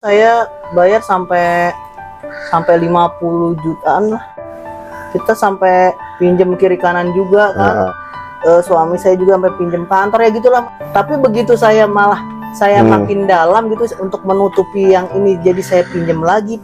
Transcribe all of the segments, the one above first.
Saya bayar sampai 50 jutaan lah. Kita sampai pinjam kiri kanan juga kan. Suami saya juga sampai pinjam kantor ya gitulah. Tapi begitu saya makin dalam gitu untuk menutupi yang ini, jadi saya pinjam lagi.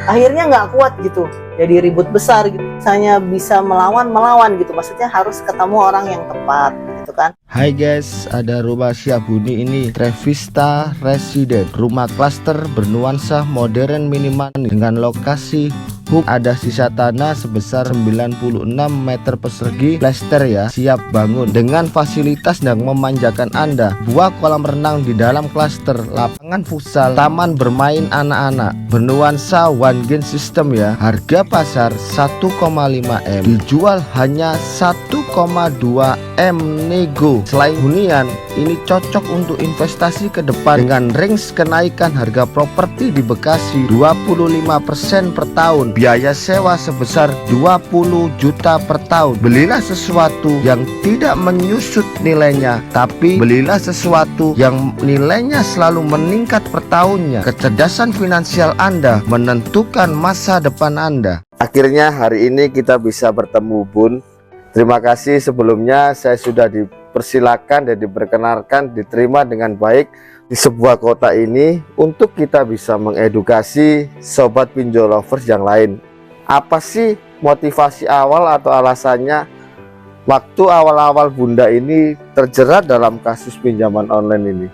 Akhirnya nggak kuat gitu. Jadi ribut besar gitu. Saya bisa melawan gitu. Maksudnya harus ketemu orang yang tepat gitu kan. Hai guys, ada rumah Syahbuni ini, Trevista Resident, rumah klaster bernuansa modern minimal dengan lokasi hook, ada sisa tanah sebesar 96 meter persegi, plester ya, siap bangun dengan fasilitas yang memanjakan Anda, buah kolam renang di dalam klaster, lapangan futsal, taman bermain anak-anak, bernuansa one game system ya. Harga pasar 1,5 M, dijual hanya 1,2 M nego. Selain hunian, ini cocok untuk investasi ke depan dengan range kenaikan harga properti di Bekasi 25% per tahun, biaya sewa sebesar 20 juta per tahun. Belilah sesuatu yang tidak menyusut nilainya, tapi belilah sesuatu yang nilainya selalu meningkat per tahunnya. Kecerdasan finansial Anda menentukan masa depan Anda. Akhirnya hari ini kita bisa bertemu, Bun. Terima kasih sebelumnya, saya sudah dipersilakan dan diperkenalkan, diterima dengan baik di sebuah kota ini untuk kita bisa mengedukasi sobat pinjol lovers yang lain. Apa sih motivasi awal atau alasannya waktu awal-awal Bunda ini terjerat dalam kasus pinjaman online ini?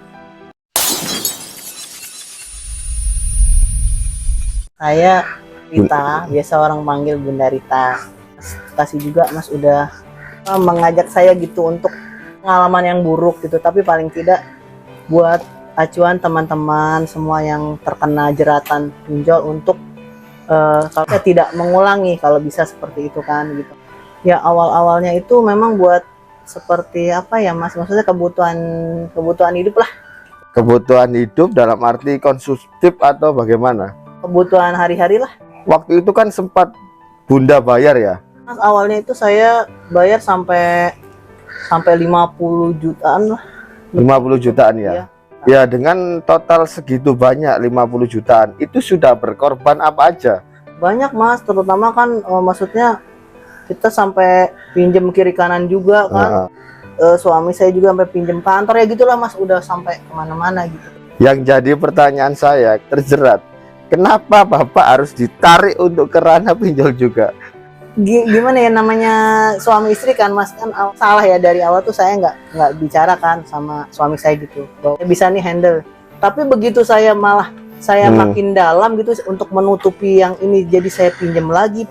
Saya Rita, biasa orang panggil Bunda Rita. Kasih juga Mas udah mengajak saya gitu untuk pengalaman yang buruk gitu, tapi paling tidak buat acuan teman-teman semua yang terkena jeratan pinjol untuk kalau saya tidak mengulangi kalau bisa seperti itu kan gitu. Ya awal-awalnya itu memang buat seperti apa ya Mas, maksudnya kebutuhan hidup lah. Kebutuhan hidup dalam arti konsumtif atau bagaimana? Kebutuhan hari-hari lah. Waktu itu kan sempat Bunda bayar ya? Mas, awalnya itu saya bayar sampai 50 jutaan lah. 50 jutaan ya? Iya. Ya, dengan total segitu banyak 50 jutaan itu sudah berkorban apa aja? Banyak Mas, terutama kan maksudnya kita sampai pinjam kiri kanan juga kan. Suami saya juga sampai pinjam kantor ya gitulah Mas, udah sampai kemana-mana gitu. Yang jadi pertanyaan saya, terjerat, kenapa Bapak harus ditarik untuk ke ranah pinjol juga? Gimana ya, namanya suami istri kan Mas, kan salah ya dari awal tuh saya nggak bicara kan sama suami saya gitu bahwa bisa nih handle. Tapi begitu saya makin dalam gitu untuk menutupi yang ini, jadi saya pinjam lagi,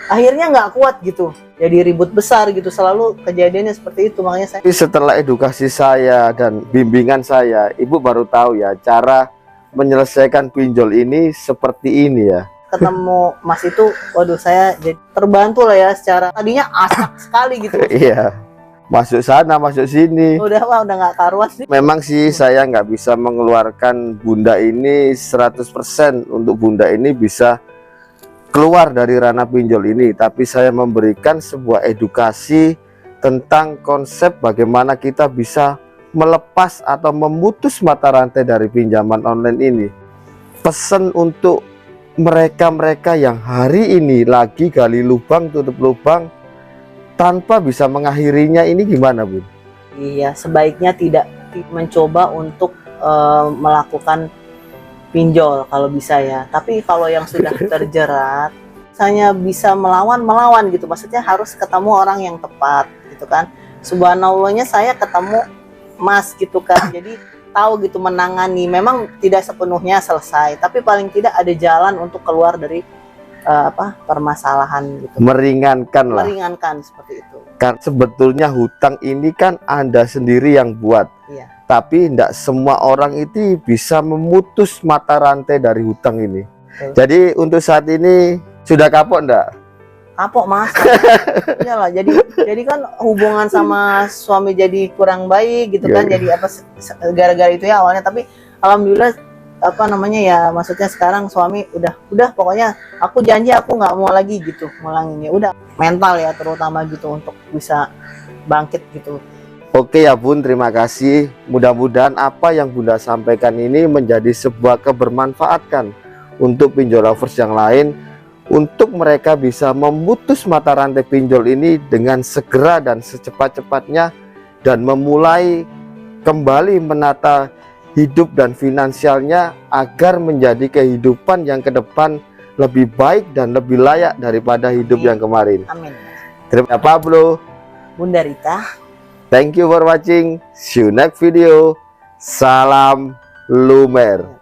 akhirnya nggak kuat gitu, jadi ribut besar gitu, selalu kejadiannya seperti itu. Makanya saya setelah edukasi saya dan bimbingan saya, Ibu baru tahu ya cara menyelesaikan pinjol ini seperti ini ya. Ketemu Mas itu, waduh saya jadi terbantu lah ya, secara tadinya asak sekali gitu. Iya, masuk sana masuk sini udah nggak karuan sih. Memang sih saya nggak bisa mengeluarkan Bunda ini 100% untuk Bunda ini bisa keluar dari ranah pinjol ini, tapi saya memberikan sebuah edukasi tentang konsep bagaimana kita bisa melepas atau memutus mata rantai dari pinjaman online ini. Pesan untuk mereka yang hari ini lagi gali lubang tutup lubang tanpa bisa mengakhirinya, ini gimana Bun? Iya, sebaiknya tidak mencoba untuk melakukan pinjol kalau bisa ya. Tapi kalau yang sudah terjerat, misalnya bisa melawan gitu, maksudnya harus ketemu orang yang tepat gitu kan. Subhanallahnya saya ketemu Mas gitu kan, jadi tahu gitu menangani. Memang tidak sepenuhnya selesai, tapi paling tidak ada jalan untuk keluar dari permasalahan gitu. Meringankan seperti itu. Kan sebetulnya hutang ini kan Anda sendiri yang buat. Iya. Tapi tidak semua orang itu bisa memutus mata rantai dari hutang ini. Jadi untuk saat ini sudah kapok enggak? Kapok Mas. Iyalah, jadi kan hubungan sama suami jadi kurang baik gitu kan. Jadi apa gara-gara itu ya awalnya, tapi alhamdulillah ya, maksudnya sekarang suami udah pokoknya aku janji aku nggak mau lagi gitu ngulanginnya. Udah mental ya terutama gitu untuk bisa bangkit gitu. Oke ya Bun, terima kasih. Mudah-mudahan apa yang Bunda sampaikan ini menjadi sebuah kebermanfaatan untuk pinjol lovers yang lain, untuk mereka bisa memutus mata rantai pinjol ini dengan segera dan secepat-cepatnya, dan memulai kembali menata hidup dan finansialnya agar menjadi kehidupan yang ke depan lebih baik dan lebih layak daripada hidup yang kemarin. Amin. Terima kasih Pablo. Bunda Rita. Thank you for watching. See you next video. Salam Lumer.